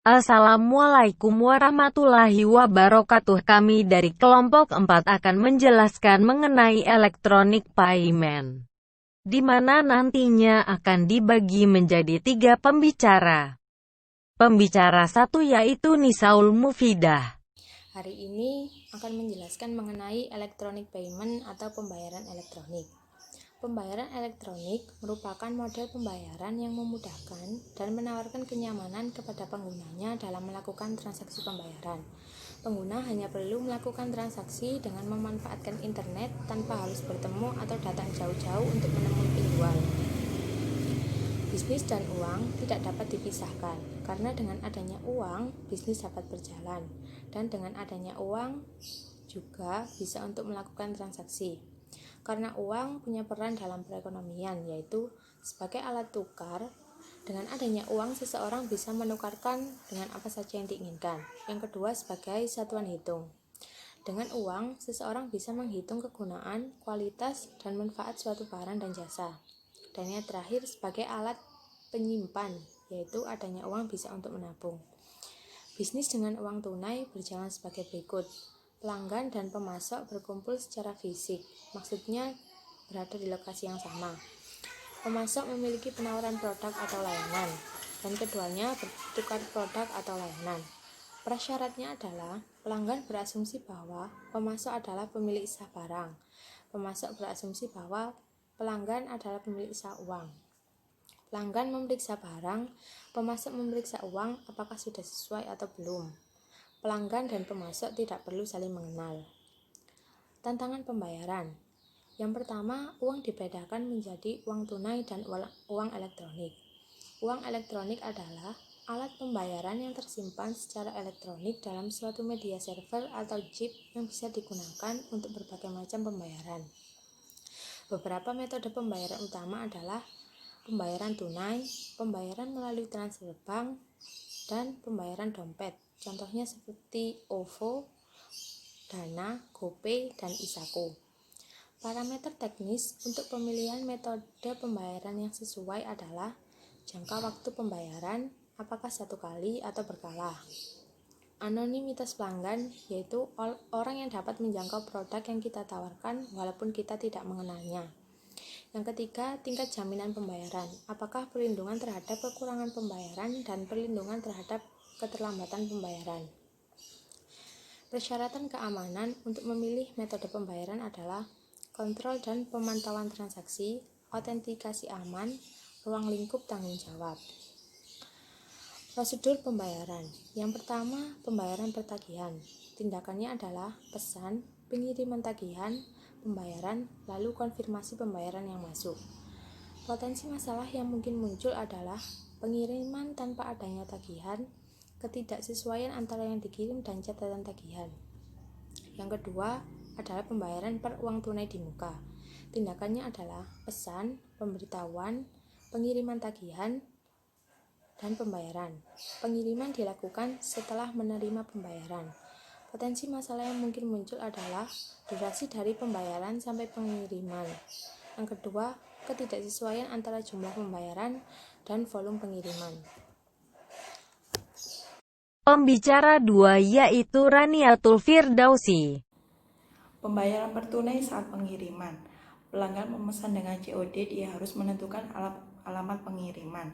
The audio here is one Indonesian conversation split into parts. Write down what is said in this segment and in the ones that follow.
Assalamualaikum warahmatullahi wabarakatuh. Kami dari kelompok 4 akan menjelaskan mengenai electronic payment, di mana nantinya akan dibagi menjadi 3 pembicara. Pembicara 1 yaitu Nisaul Mufidah. Hari ini akan menjelaskan mengenai electronic payment atau pembayaran elektronik. Pembayaran elektronik merupakan model pembayaran yang memudahkan dan menawarkan kenyamanan kepada penggunanya dalam melakukan transaksi pembayaran. Pengguna hanya perlu melakukan transaksi dengan memanfaatkan internet tanpa harus bertemu atau datang jauh-jauh untuk menemui penjual. Bisnis dan uang tidak dapat dipisahkan, karena dengan adanya uang, bisnis dapat berjalan, dan dengan adanya uang juga bisa untuk melakukan transaksi. Karena uang punya peran dalam perekonomian, yaitu sebagai alat tukar. Dengan adanya uang, seseorang bisa menukarkan dengan apa saja yang diinginkan. Yang kedua, sebagai satuan hitung. Dengan uang, seseorang bisa menghitung kegunaan, kualitas, dan manfaat suatu barang dan jasa. Dan yang terakhir, sebagai alat penyimpan, yaitu adanya uang bisa untuk menabung. Bisnis dengan uang tunai berjalan sebagai berikut. Pelanggan dan pemasok berkumpul secara fisik, maksudnya berada di lokasi yang sama. Pemasok memiliki penawaran produk atau layanan, dan keduanya bertukar produk atau layanan. Prasyaratnya adalah pelanggan berasumsi bahwa pemasok adalah pemilik sah barang. Pemasok berasumsi bahwa pelanggan adalah pemilik sah uang. Pelanggan memeriksa barang, pemasok memeriksa uang apakah sudah sesuai atau belum. Pelanggan dan pemasok tidak perlu saling mengenal. Tantangan pembayaran. Yang pertama, uang dibedakan menjadi uang tunai dan uang elektronik. Uang elektronik adalah alat pembayaran yang tersimpan secara elektronik dalam suatu media server atau chip yang bisa digunakan untuk berbagai macam pembayaran. Beberapa metode pembayaran utama adalah pembayaran tunai, pembayaran melalui transfer bank, dan pembayaran dompet. Contohnya seperti OVO, Dana, GoPay, dan Isaku. Parameter teknis untuk pemilihan metode pembayaran yang sesuai adalah jangka waktu pembayaran, apakah satu kali atau berkala. Anonimitas pelanggan, yaitu orang yang dapat menjangkau produk yang kita tawarkan walaupun kita tidak mengenalnya. Yang ketiga, tingkat jaminan pembayaran, apakah perlindungan terhadap kekurangan pembayaran dan perlindungan terhadap keterlambatan pembayaran. Persyaratan keamanan untuk memilih metode pembayaran adalah kontrol dan pemantauan transaksi, autentikasi aman, ruang lingkup tanggung jawab. Prosedur pembayaran. Yang pertama, pembayaran pertagihan. Tindakannya adalah pesan, pengiriman tagihan, pembayaran, lalu konfirmasi pembayaran yang masuk. Potensi masalah yang mungkin muncul adalah pengiriman tanpa adanya tagihan, ketidaksesuaian antara yang dikirim dan catatan tagihan. Yang kedua adalah pembayaran per uang tunai di muka. Tindakannya adalah pesan, pemberitahuan, pengiriman tagihan, dan pembayaran. Pengiriman dilakukan setelah menerima pembayaran. Potensi masalah yang mungkin muncul adalah durasi dari pembayaran sampai pengiriman. Yang kedua, ketidaksesuaian antara jumlah pembayaran dan volume pengiriman. Pembicara 2 yaitu Raniatul Firdausi. Pembayaran bertunai saat pengiriman. Pelanggan memesan dengan COD, dia harus menentukan alamat pengiriman.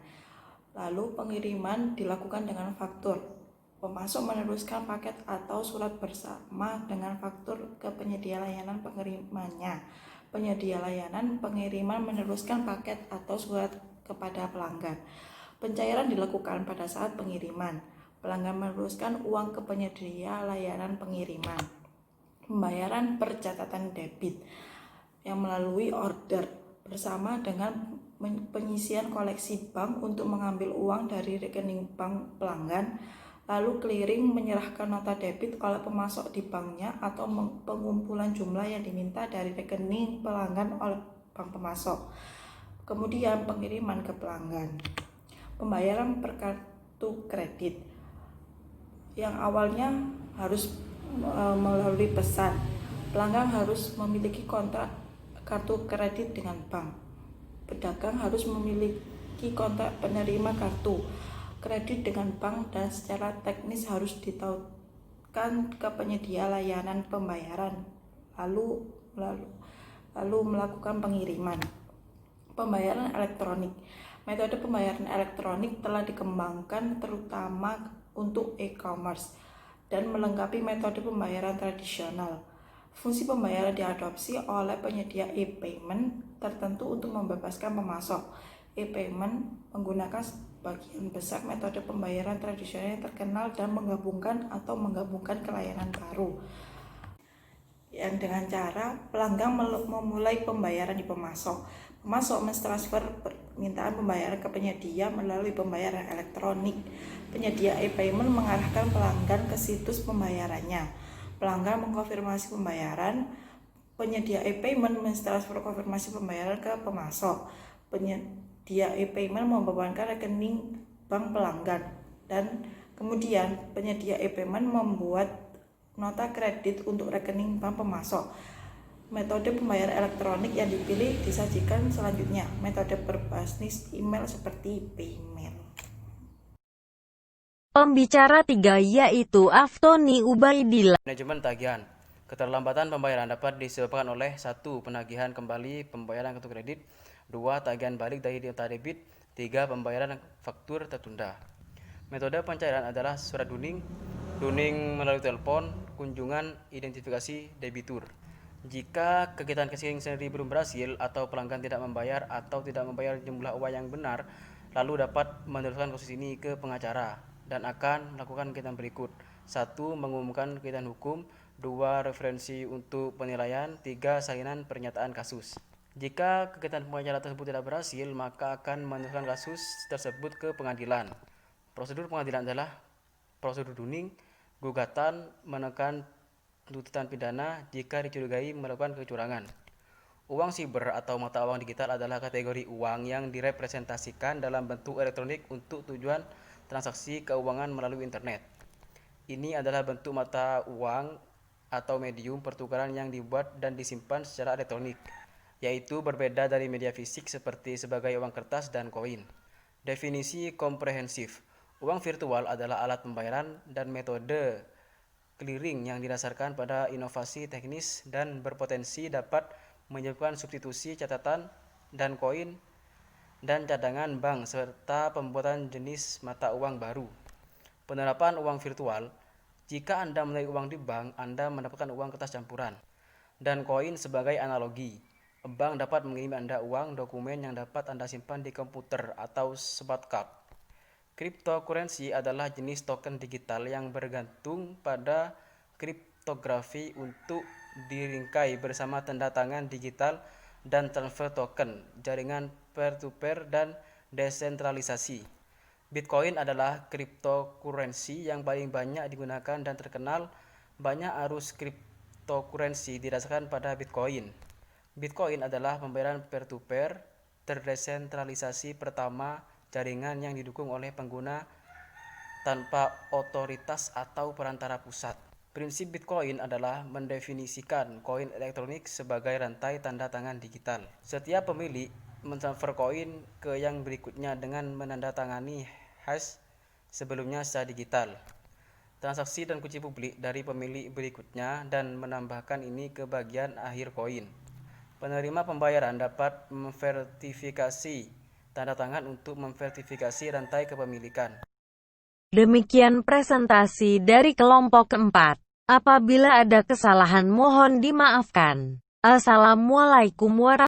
Lalu pengiriman dilakukan dengan faktur. Pemasok meneruskan paket atau surat bersama dengan faktur ke penyedia layanan pengirimannya. Penyedia layanan pengiriman meneruskan paket atau surat kepada pelanggan. Pencairan dilakukan pada saat pengiriman. Pelanggan meneruskan uang ke penyedia layanan pengiriman. Pembayaran per catatan debit yang melalui order bersama dengan penyisian koleksi bank untuk mengambil uang dari rekening bank pelanggan, lalu clearing menyerahkan nota debit oleh pemasok di banknya atau pengumpulan jumlah yang diminta dari rekening pelanggan oleh bank pemasok. Kemudian pengiriman ke pelanggan. Pembayaran per kartu kredit yang awalnya harus melalui pesan. Pelanggan harus memiliki kontrak kartu kredit dengan bank. Pedagang harus memiliki kontrak penerima kartu. kredit dengan bank dan secara teknis harus ditautkan ke penyedia layanan pembayaran, lalu melakukan pengiriman. Pembayaran elektronik. Metode pembayaran elektronik telah dikembangkan terutama untuk e-commerce dan melengkapi metode pembayaran tradisional. Fungsi pembayaran diadopsi oleh penyedia e-payment tertentu untuk membebaskan pemasok. E-payment menggunakan sebagian besar metode pembayaran tradisional yang terkenal dan menggabungkan ke layanan baru. Yang dengan cara pelanggan memulai pembayaran di pemasok. Pemasok mentransfer permintaan pembayaran ke penyedia melalui pembayaran elektronik. Penyedia e-payment mengarahkan pelanggan ke situs pembayarannya. Pelanggan mengkonfirmasi pembayaran, penyedia e-payment mentransfer konfirmasi pembayaran ke pemasok. Penyedia e-payment membebankan rekening bank pelanggan, dan kemudian penyedia e-payment membuat nota kredit untuk rekening bank pemasok. Metode pembayaran elektronik yang dipilih disajikan selanjutnya, metode berbasis email seperti Paymail. Pembicara 3 yaitu Aftoni Ubaidillah. Manajemen tagihan. Keterlambatan pembayaran dapat disebabkan oleh 1. Penagihan kembali pembayaran kartu kredit, 2. Tagihan balik dari nota debit, 3. Pembayaran faktur tertunda. Metode pencairan adalah surat duning melalui telepon, kunjungan, identifikasi debitur. Jika kegiatan casing sendiri belum berhasil atau pelanggan tidak membayar atau tidak membayar jumlah uang yang benar, lalu dapat meneruskan kasus ini ke pengacara dan akan melakukan kegiatan berikut. 1. Mengumumkan kegiatan hukum, 2. Referensi untuk penilaian, 3. Salinan pernyataan kasus. Jika kegiatan pengacara tersebut tidak berhasil, maka akan meneruskan kasus tersebut ke pengadilan. Prosedur pengadilan adalah prosedur duning, gugatan, menekan tuntutan pidana jika dicurigai melakukan kecurangan. Uang siber atau mata uang digital adalah kategori uang yang direpresentasikan dalam bentuk elektronik untuk tujuan transaksi keuangan melalui internet. Ini adalah bentuk mata uang atau medium pertukaran yang dibuat dan disimpan secara elektronik, yaitu berbeda dari media fisik seperti sebagai uang kertas dan koin. Definisi komprehensif. Uang virtual adalah alat pembayaran dan metode clearing yang didasarkan pada inovasi teknis dan berpotensi dapat menyebabkan substitusi catatan dan koin dan cadangan bank serta pembuatan jenis mata uang baru. Penerapan uang virtual. Jika Anda menarik uang di bank, Anda mendapatkan uang kertas campuran dan koin sebagai analogi. Bank dapat mengirim Anda uang dokumen yang dapat Anda simpan di komputer atau smart card. Cryptocurrency adalah jenis token digital yang bergantung pada kriptografi untuk diringkai bersama tanda tangan digital dan transfer token, jaringan peer-to-peer dan desentralisasi. Bitcoin adalah cryptocurrency yang paling banyak digunakan dan terkenal. Banyak arus cryptocurrency didasarkan pada Bitcoin. Bitcoin adalah pembayaran peer-to-peer terdesentralisasi pertama jaringan yang didukung oleh pengguna tanpa otoritas atau perantara pusat. Prinsip Bitcoin adalah mendefinisikan koin elektronik sebagai rantai tanda tangan digital. Setiap pemilik mentransfer koin ke yang berikutnya dengan menandatangani hash sebelumnya secara digital. Transaksi dan kunci publik dari pemilik berikutnya dan menambahkan ini ke bagian akhir koin. Penerima pembayaran dapat memverifikasi tanda tangan untuk memverifikasi rantai kepemilikan. Demikian presentasi dari kelompok 4. Apabila ada kesalahan mohon dimaafkan. Assalamualaikum warahmatullahi wabarakatuh.